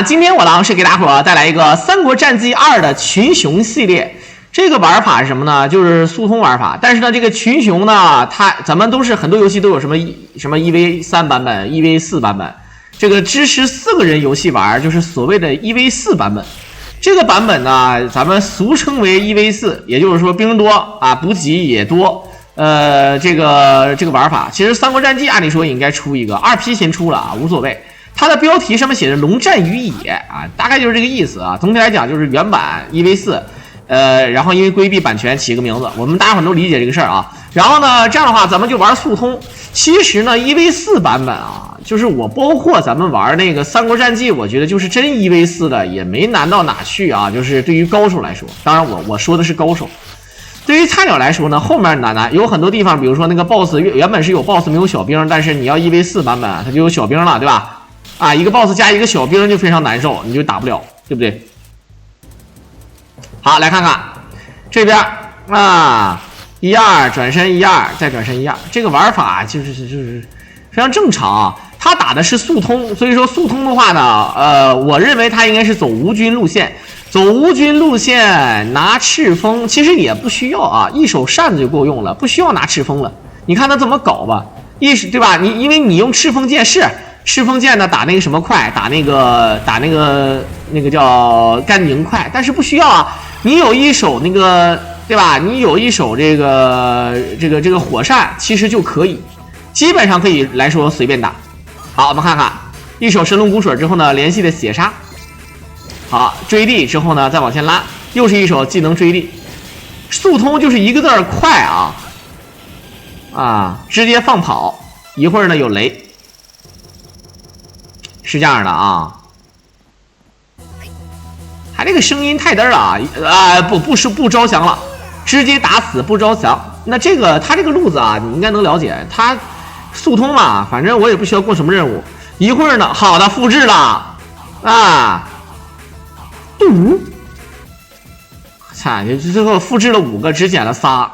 今天我呢是给大伙带来一个《三国战记2》的群雄系列。这个玩法是什么呢？就是速通玩法。但是呢，这个群雄呢，咱们都是很多游戏都有什么 1v3 版本、1v4 版本。这个支持4个人游戏玩，就是所谓的 1v4 版本。这个版本呢，咱们俗称为 1v4， 也就是说兵多啊，补给也多。这个玩法，其实《三国战记》按理说应该出一个2P 先出了啊，无所谓。它的标题上面写着"龙战于野"啊，大概就是这个意思啊。总体来讲就是原版1v4，然后因为规避版权起个名字，我们大家伙都理解这个事儿啊。然后呢，这样的话咱们就玩速通。其实呢，1v4 版本啊，就是我包括咱们玩那个《三国战记》，我觉得就是真1v4的也没难到哪去啊。就是对于高手来说，当然我说的是高手。对于菜鸟来说呢，后面难有很多地方，比如说那个 BOSS 原本是有 BOSS 没有小兵，但是你要1v4 版本，它就有小兵了，对吧？啊，一个 BOSS 加一个小兵就非常难受，你就打不了，对不对？好，来看看这边啊，1-2转身1-2，再转身1-2，这个玩法就是非常正常啊。他打的是速通，所以说速通的话呢，我认为他应该是走无军路线。走无军路线拿赤锋其实也不需要啊，一手扇子就够用了，不需要拿赤锋了。你看他怎么搞吧，对吧？因为你用赤锋剑赤锋剑呢打那个什么快，打那个叫甘宁快，但是不需要啊。你有一手那个对吧？你有一手这个火扇，其实就可以，基本上可以来说随便打。好，我们看看一手神龙骨水之后呢，连续的血杀。好，追地之后呢，再往前拉，又是一手技能追地。速通就是一个字儿快啊，直接放跑。一会儿呢有雷，是这样的啊。他这个声音太嘚了啊！不招降了，直接打死不招降。那他这个路子啊，你应该能了解。他速通嘛，反正我也不需要过什么任务。一会儿呢，好的复制了啊。操！最后复制了5个，只捡了仨，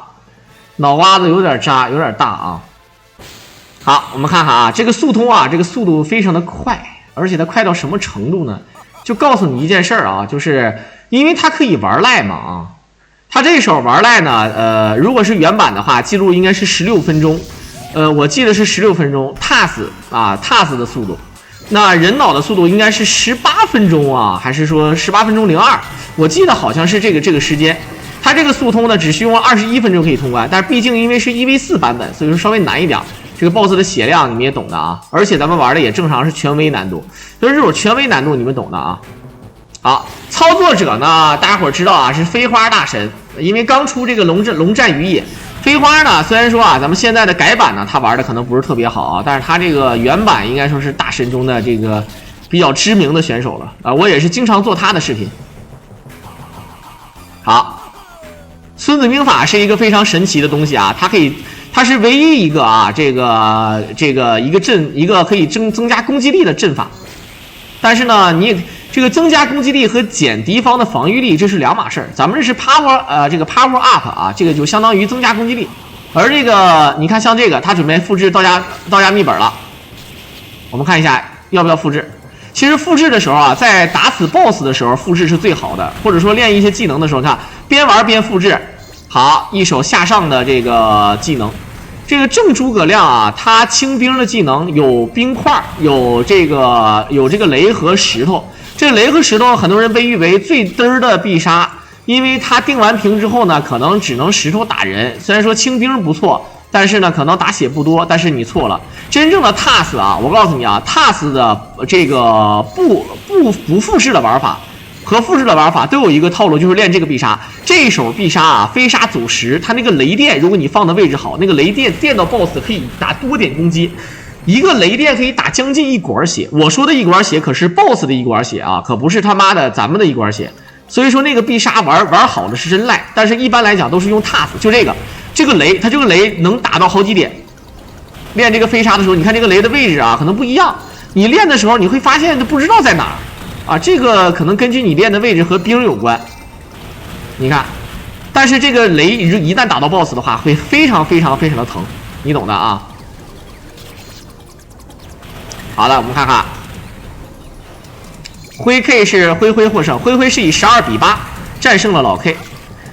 脑瓜子有点渣，有点大啊。好，我们看看啊，这个速通啊，这个速度非常的快，而且它快到什么程度呢？就告诉你一件事儿啊，就是因为它可以玩赖嘛啊，它这手玩赖呢，如果是原版的话，记录应该是16分钟，我记得是16分钟 ，TAS 的速度。那人脑的速度应该是18分钟啊，还是说18分钟02？我记得好像是这个时间。它这个速通呢，只需用了21分钟可以通关，但是毕竟因为是1v4 版本，所以说稍微难一点。这个 BOSS 的血量你们也懂的啊，而且咱们玩的也正常是权威难度，所以这种权威难度你们懂的啊。好，操作者呢，大家伙知道啊，是飞花大神，因为刚出这个龙战于野。飞花呢，虽然说啊，咱们现在的改版呢，他玩的可能不是特别好啊，但是他这个原版应该说是大神中的这个比较知名的选手了啊，我也是经常做他的视频。好，孙子兵法是一个非常神奇的东西啊，它是唯一一个啊，这个一个可以增加攻击力的阵法，但是呢，你这个增加攻击力和减敌方的防御力这是两码事儿。咱们这是 power power up 啊，这个就相当于增加攻击力。而这个你看像这个，他准备复制道家秘本了，我们看一下要不要复制。其实复制的时候啊，在打死 BOSS 的时候复制是最好的，或者说练一些技能的时候，看边玩边复制。好，一手下上的这个技能。这个正诸葛亮啊，他轻兵的技能有冰块，有这个雷和石头。这个雷和石头很多人被誉为最嘚的必杀，因为他定完屏之后呢，可能只能石头打人。虽然说轻兵不错，但是呢可能打血不多，但是你错了。真正的 TAS 啊，我告诉你啊 ，TAS 的这个不复制的玩法和复制的玩法都有一个套路，就是练这个必杀。这一手必杀啊，飞沙走石，它那个雷电，如果你放的位置好，那个雷电电到 BOSS 可以打多点攻击。一个雷电可以打将近1管血，我说的1管血可是 BOSS 的1管血啊，可不是他妈的咱们的1管血。所以说那个必杀玩好的是真赖，但是一般来讲都是用 TAS， 就这个雷，它这个雷能打到好几点。练这个飞沙的时候，你看这个雷的位置啊，可能不一样。你练的时候你会发现不知道在哪儿啊，这个可能根据你练的位置和兵有关。你看，但是这个雷一旦打到 BOSS 的话，会非常非常非常的疼，你懂的啊。好了，我们看看灰 K 是灰获胜，灰是以12-8战胜了老 K，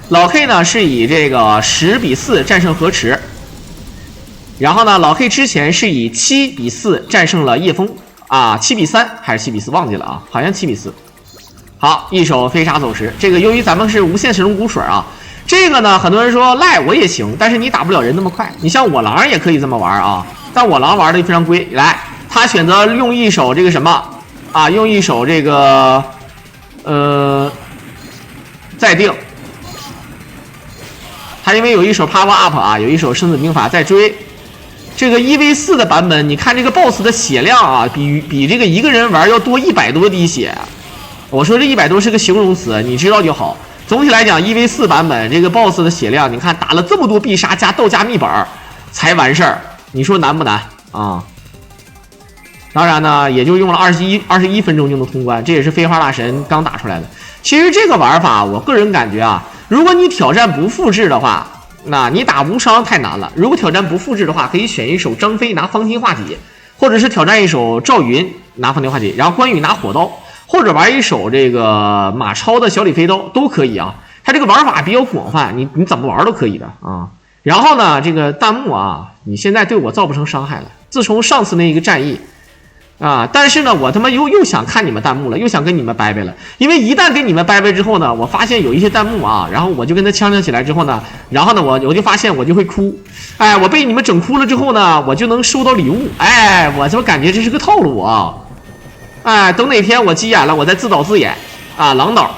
老 K 呢是以这个10-4战胜河池，然后呢老 K 之前是以7-4战胜了叶枫啊，7-3还是7-4忘记了啊，好像7-4。好，一手飞沙走石，这个由于咱们是无限神龙骨水啊，这个呢很多人说赖我也行，但是你打不了人那么快，你像我狼也可以这么玩啊，但我狼玩的非常龟，来，他选择用一手这个什么。啊，用一手这个，再定。他因为有一手 Power Up 啊，有一手生死兵法在追。这个1v4的版本，你看这个 BOSS 的血量啊，比这个一个人玩要多100多滴血。我说这100多是个形容词，你知道就好。总体来讲，1v4版本这个 BOSS 的血量，你看打了这么多必杀加道加密本才完事儿，你说难不难啊？当然呢，也就用了21分钟就能通关，这也是飞花大神刚打出来的。其实这个玩法，我个人感觉啊，如果你挑战不复制的话，那你打无伤太难了。如果挑战不复制的话，可以选一手张飞拿方天画戟，或者是挑战一手赵云拿方天画戟，然后关羽拿火刀，或者玩一手这个马超的小李飞刀都可以啊。它这个玩法比较广泛，你怎么玩都可以的啊。然后呢，这个弹幕啊，你现在对我造不成伤害了。自从上次那一个战役。啊！但是呢，我他妈又想看你们弹幕了，又想跟你们掰掰了。因为一旦跟你们掰掰之后呢，我发现有一些弹幕啊，然后我就跟他呛呛起来之后呢，然后呢，我就发现我就会哭。哎，我被你们整哭了之后呢，我就能收到礼物。哎，我怎么感觉这是个套路啊？哎，等哪天我急眼了，我再自导自演啊，狼导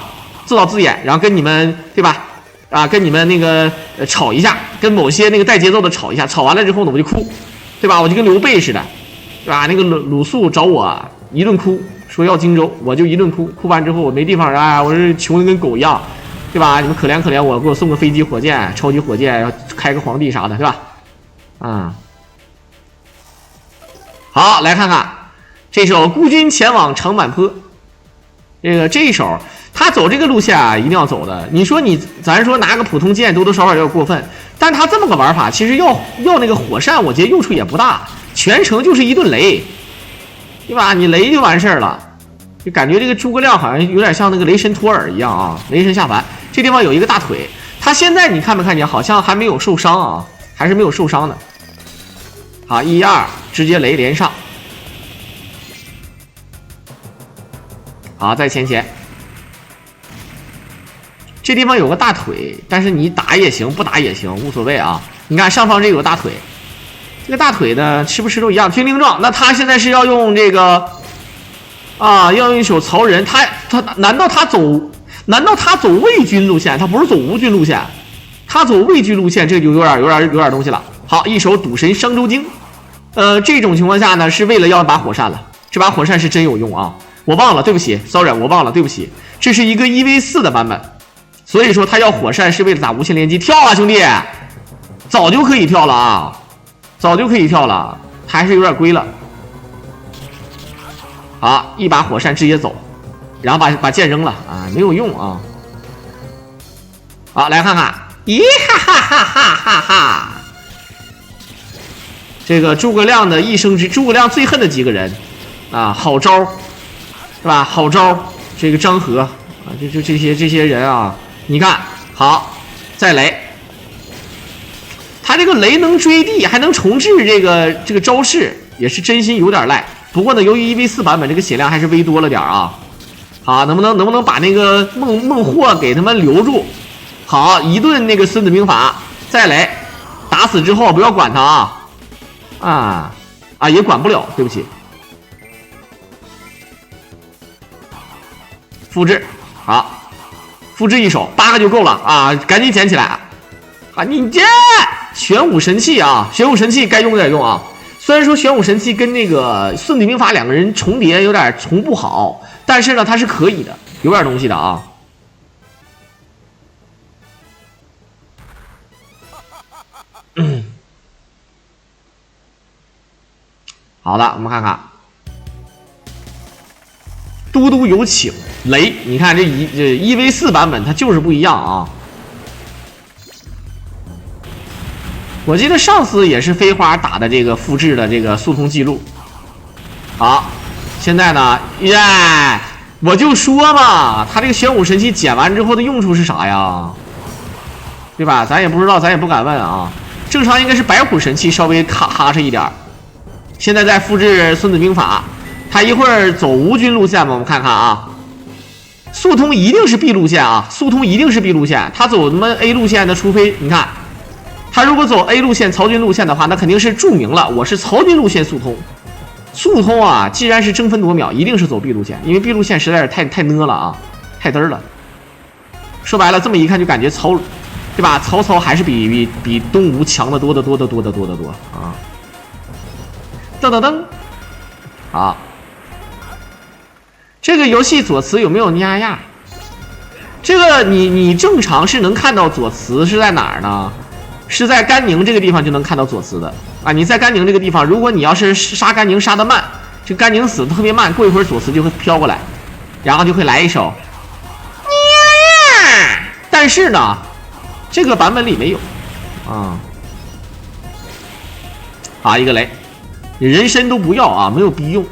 自导自演，然后跟你们对吧？啊，跟你们那个吵一下，跟某些那个带节奏的吵一下，吵完了之后呢，我就哭，对吧？我就跟刘备似的。对吧？那个鲁肃找我一顿哭，说要荆州，我就一顿哭。哭完之后我没地方，哎，我是穷的跟狗一样，对吧？你们可怜可怜我，给我送个飞机、火箭、超级火箭，要开个皇帝啥的，对吧？啊，好，来看看这首《孤军前往长坂坡》。这一手，他走这个路线啊，一定要走的。你说咱说拿个普通剑多多少少有点过分，但他这么个玩法，其实要那个火扇，我觉得用处也不大。全程就是一顿雷，对吧？你雷就完事儿了，就感觉这个诸葛亮好像有点像那个雷神托尔一样啊，雷神下凡。这地方有一个大腿，他现在你看没看见？好像还没有受伤啊，还是没有受伤的。好，1-2直接雷连上。好，再前。这地方有个大腿，但是你打也行，不打也行，无所谓啊。你看上方这有个大腿。这个大腿呢，吃不吃都一样。军令状，那他现在是要用这个啊，要用一手曹仁。他难道他走魏军路线？他不是走吴军路线，他走魏军路线，这就有点东西了。好，一手赌神商周经。这种情况下呢，是为了要把火扇了。这把火扇是真有用啊！我忘了，对不起，sorry，我忘了，对不起。这是一个1v4的版本，所以说他要火扇是为了打无限连击。跳啊，兄弟，早就可以跳了啊！早就可以跳了，还是有点龟了。好，一把火扇直接走，然后把剑扔了啊，没有用啊。好，来看看，咦哈哈哈哈哈哈！这个诸葛亮的一生之，诸葛亮最恨的几个人啊，好招，是吧？好招，这个张合啊，就这些人啊，你看好，再雷。他这个雷能追地，还能重置这个招式，也是真心有点赖。不过呢，由于1v4版本这个血量还是微多了点啊。好，能不能把那个孟获给他们留住？好，一顿那个孙子兵法，再雷，打死之后不要管他啊也管不了，对不起。复制，好，复制一手8个就够了啊，赶紧捡起来啊！你这。玄武神器啊，玄武神器该用点用啊。虽然说玄武神器跟那个孙子兵法两个人重叠有点重不好，但是呢它是可以的，有点东西的啊。好的，我们看看，嘟嘟有请雷，你看这1v4版本它就是不一样啊。我记得上次也是飞花打的这个复制的这个速通记录。好，现在呢，我就说嘛，他这个玄武神器捡完之后的用处是啥呀？对吧？咱也不知道，咱也不敢问啊。正常应该是白虎神器稍微哈实一点。现在在复制孙子兵法，他一会儿走无军路线嘛，我们看看啊。速通一定是 B 路线啊，速通一定是 B 路线。他走什么 A 路线的，除非你看，他如果走 A 路线曹军路线的话，那肯定是注明了我是曹军路线速通。速通啊，既然是争分夺秒，一定是走 B 路线，因为 B 路线实在是太呢了啊，太嘚了。说白了，这么一看就感觉对吧？曹操还是比东吴强的多啊！噔噔噔，好，这个游戏左慈有没有呀呀？这个你正常是能看到左慈是在哪儿呢？是在甘宁这个地方就能看到左慈的啊！你在甘宁这个地方，如果你要是杀甘宁杀得慢，这甘宁死的特别慢，过一会儿左慈就会飘过来，然后就会来一手呀呀。但是呢，这个版本里没有啊，一个雷，人参都不要啊，没有必用，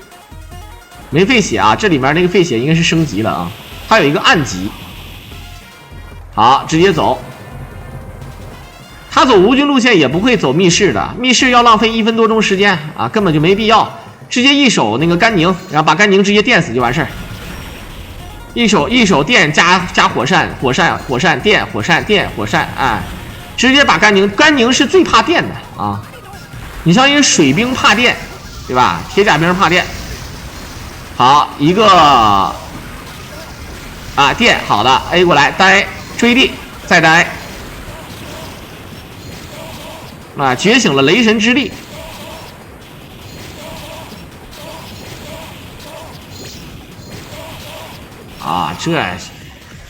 没费血啊，这里面那个费血应该是升级了啊，它有一个暗级，好，直接走。他走无军路线也不会走密室的，密室要浪费1分多钟时间啊，根本就没必要，直接一手那个甘宁，然后把甘宁直接电死就完事儿。一手电加火扇电火扇电火扇，哎，直接把甘宁是最怕电的啊！你像一个水兵怕电，对吧？铁甲兵怕电。好，一个啊电好的 A 过来呆追地再呆。啊！觉醒了雷神之力，啊，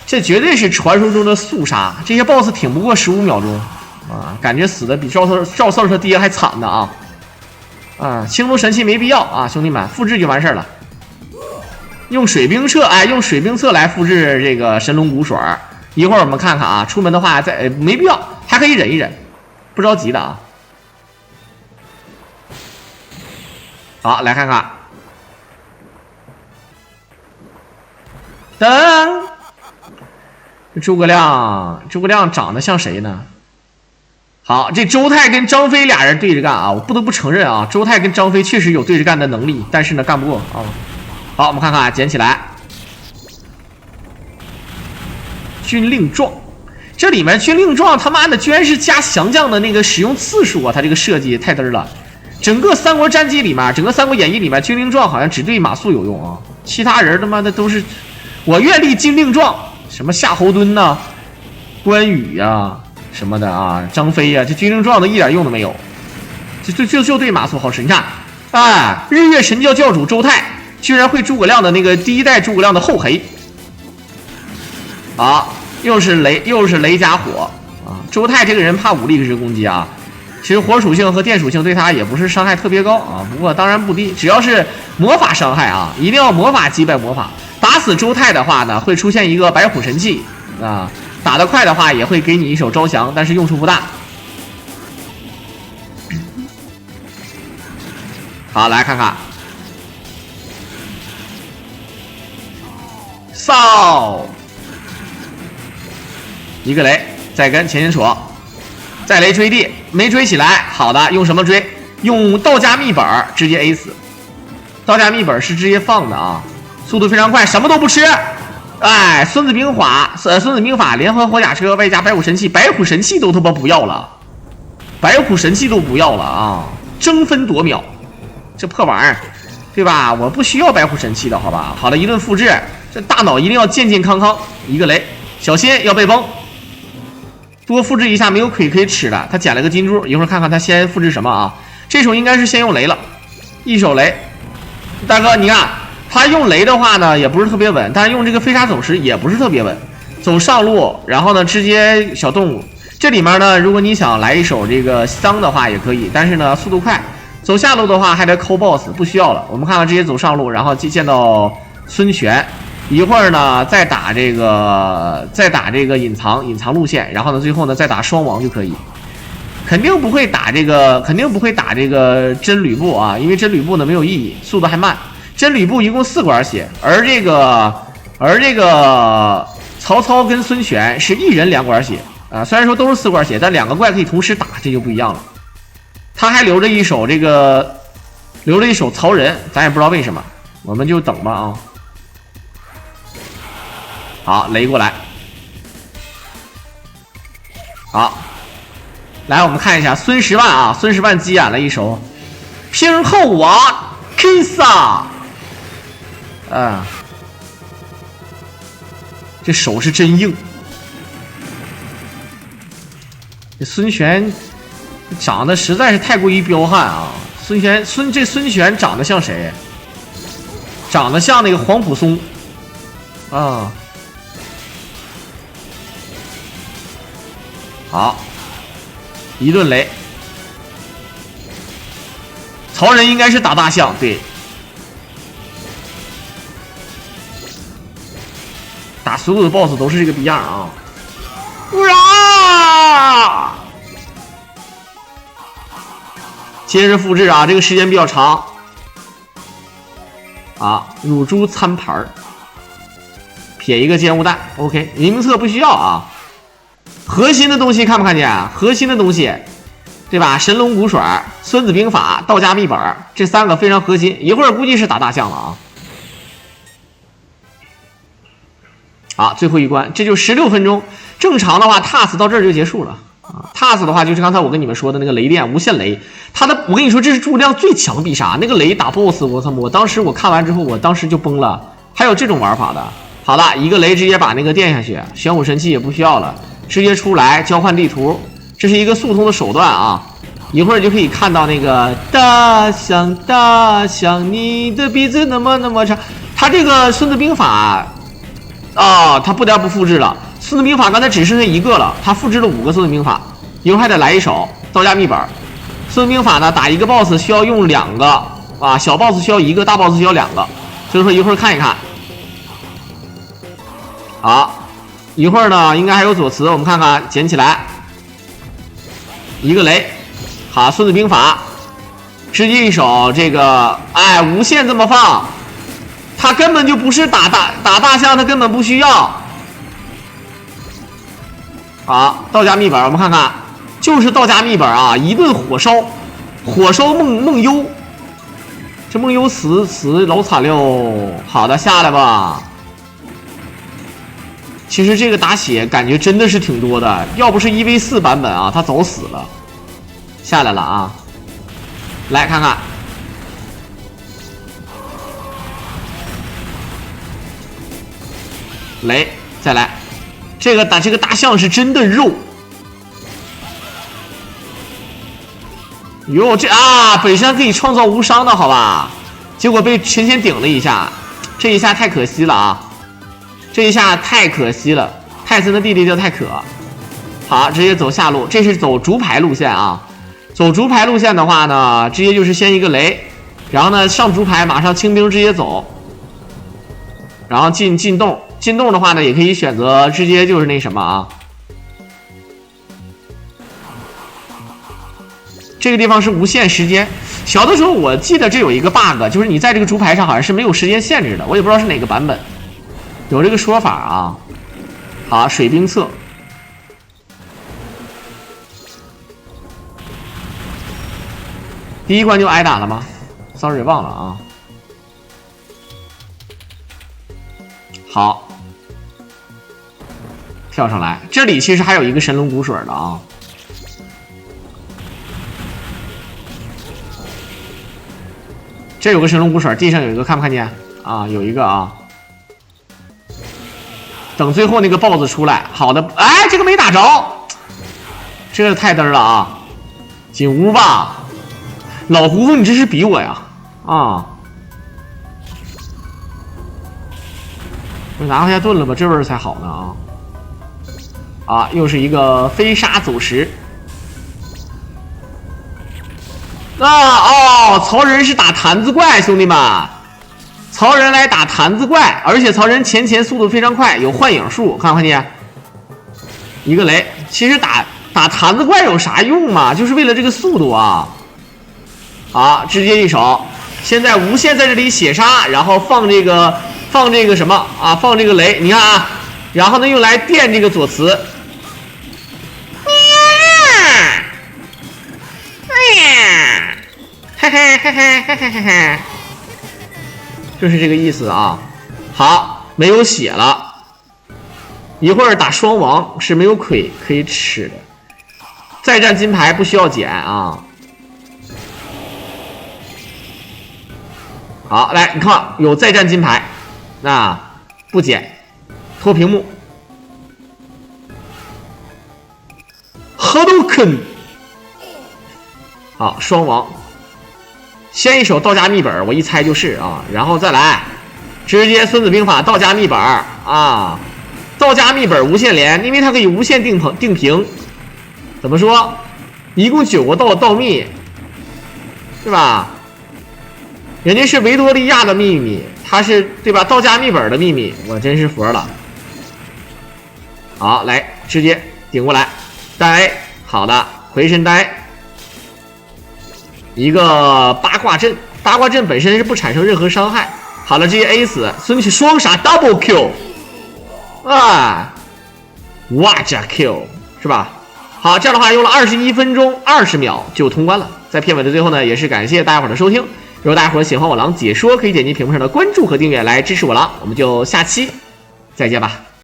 这绝对是传说中的速杀，这些 BOSS 挺不过15秒钟啊，感觉死的比赵四他爹还惨呢啊！啊，青龙神器没必要啊，兄弟们，复制就完事儿了。用水兵册，哎，用水兵册来复制这个神龙骨水。一会儿我们看看啊，出门的话没必要，还可以忍一忍。不着急的啊，好，来看看，噔，诸葛亮长得像谁呢？好，这周泰跟张飞俩人对着干啊，我不得不承认啊，周泰跟张飞确实有对着干的能力，但是呢，干不过啊。好，我们看看，捡起来，军令状。这里面军令状他妈的居然是加降将的那个使用次数啊！他这个设计太嘚了。整个三国战记里面，整个三国演义里面，军令状好像只对马谡有用啊，其他人他妈的都是我愿立军令状，什么夏侯惇呐、关羽呀、什么的啊，张飞呀，这军令状的一点用都没有，就对马谡好使。你看，哎，日月神教教主周泰居然会诸葛亮的那个第一代诸葛亮的后黑，好。又是雷加火啊！周泰这个人怕武力值攻击啊，其实火属性和电属性对他也不是伤害特别高啊，不过当然不低。只要是魔法伤害啊，一定要魔法击败魔法。打死周泰的话呢，会出现一个白虎神器啊，打得快的话也会给你一手招降，但是用处不大。好，来看看，扫。一个雷，再跟前戳，再雷追地，没追起来。好的，用什么追？用道家秘本直接 A 死。道家秘本是直接放的啊，速度非常快，什么都不吃。哎，孙子兵法连环火甲车外加白虎神器，白虎神器都他妈不要了，白虎神器都不要了啊！争分夺秒，这破玩意儿，对吧？我不需要白虎神器的好吧？好的，一顿复制，这大脑一定要健健康康。一个雷，小心要被崩。多复制一下没有亏可以吃的，他捡了个金珠，一会儿看看他先复制什么啊？这手应该是先用雷了，一手雷。大哥，你看他用雷的话呢，也不是特别稳，但是用这个飞沙走石也不是特别稳。走上路，然后呢直接小动物。这里面呢，如果你想来一手这个桑的话也可以，但是呢速度快。走下路的话还得抠 BOSS， 不需要了。我们看看直接走上路，然后见到孙权。一会儿呢，再打这个隐藏路线，然后呢，最后呢再打双王就可以。肯定不会打这个真吕布啊，因为真吕布呢没有意义，速度还慢。真吕布一共4管血，而这个而这个曹操跟孙权是一人2管血啊，虽然说都是4管血，但2个怪可以同时打，这就不一样了。他还留着一手曹仁，咱也不知道为什么，我们就等吧啊。好，雷过来。好，来我们看一下孙十万啊，孙十万急眼了一手平后我 kiss 啊，这手是真硬。这孙权长得实在是太过于彪悍啊！孙权长得像谁？长得像那个黄埔松啊。好，一顿雷。曹仁应该是打大象，对。打所有的 BOSS 都是这个逼样啊！啊！接着复制啊，这个时间比较长。啊，乳猪餐盘撇一个烟雾弹 ，OK， 黎明册不需要啊。核心的东西看不看见？核心的东西，对吧？神龙古水、孙子兵法、道家秘本，这3个非常核心。一会儿估计是打大象了啊。好，最后一关，这就16分钟。正常的话 ，TAS 到这儿就结束了啊。TAS 的话就是刚才我跟你们说的那个雷电无限雷，我跟你说这是诸葛亮最强必杀，那个雷打 BOSS， 我当时我看完之后，我当时就崩了。还有这种玩法的。好了，一个雷直接把那个电下去，玄武神器也不需要了。直接出来交换地图，这是一个速通的手段啊！一会儿就可以看到那个大象大象，你的鼻子那么长。他这个孙子兵法啊，他不得不复制了。孙子兵法刚才只剩下1个了，他复制了5个孙子兵法，一会儿还得来一手道家秘本。孙子兵法呢，打一个 BOSS 需要用2个啊，小 BOSS 需要1个，大 BOSS 需要2个，所以说一会儿看一看。好。一会儿呢，应该还有左慈，我们看看，捡起来，一个雷，好，孙子兵法，直接一手这个，哎，无限这么放，他根本就不是打大象，他根本不需要。好，道家秘本，我们看看，就是道家秘本啊，一顿火烧梦幽，这梦幽死老惨了，好的，下来吧。其实这个打血感觉真的是挺多的，要不是1v4版本啊，他早死了。下来了啊，来看看，雷，再来，这个大象是真的肉。哟，这啊，本身可以创造无伤的好吧，结果被神仙顶了一下，这一下太可惜了啊。这一下太可惜了，泰森的弟弟叫泰可。好，直接走下路，这是走竹排路线啊。走竹排路线的话呢，直接就是先一个雷，然后呢上竹排，马上清兵直接走，然后进洞。进洞的话呢，也可以选择直接就是那什么啊。这个地方是无限时间。小的时候我记得这有一个 bug， 就是你在这个竹排上好像是没有时间限制的，我也不知道是哪个版本。有这个说法啊。好，水兵册，第一关就挨打了吗 ？sorry， 忘了啊。好，跳上来，这里其实还有一个神龙古水的啊。这有个神龙古水，地上有一个，看不看见啊？有一个啊。等最后那个 BOSS 出来，好的，哎，这个没打着，这个太嘚了啊！进屋吧，老胡子，你这是比我呀？啊，我拿回下盾了吧，这味儿才好呢啊！啊，又是一个飞沙走石。哦，曹仁是打坛子怪，兄弟们。曹仁来打坛子怪，而且曹仁前速度非常快，有幻影术，看不看见？一个雷。其实打坛子怪有啥用嘛？就是为了这个速度啊！好，直接一手。现在无限在这里血杀，然后放这个放这个什么啊？放这个雷，你看啊，然后呢用来电这个左慈。哎呀，嘿嘿嘿嘿嘿嘿嘿嘿，就是这个意思啊。好，没有血了，一会儿打双王是没有亏可以吃的。再战金牌不需要捡啊。好，来你看有再战金牌，那不捡，拖屏幕。河都坑。好，双王，先一手道家秘本，我一猜就是啊，然后再来，直接孙子兵法道家秘本啊，道家秘本无限连，因为它可以无限定屏，怎么说？一共9个道秘，是吧？人家是维多利亚的秘密，它是对吧？道家秘本的秘密，我真是服了。好，来直接顶过来，呆，好的，回神呆。一个八卦阵，八卦阵本身是不产生任何伤害。好了，直接 A 死，孙曲双杀 double kill， 啊，哇加 kill 是吧？好，这样的话用了21分钟20秒就通关了。在片尾的最后呢，也是感谢大家伙的收听。如果大家伙喜欢我狼解说，可以点击屏幕上的关注和订阅来支持我狼。我们就下期再见吧。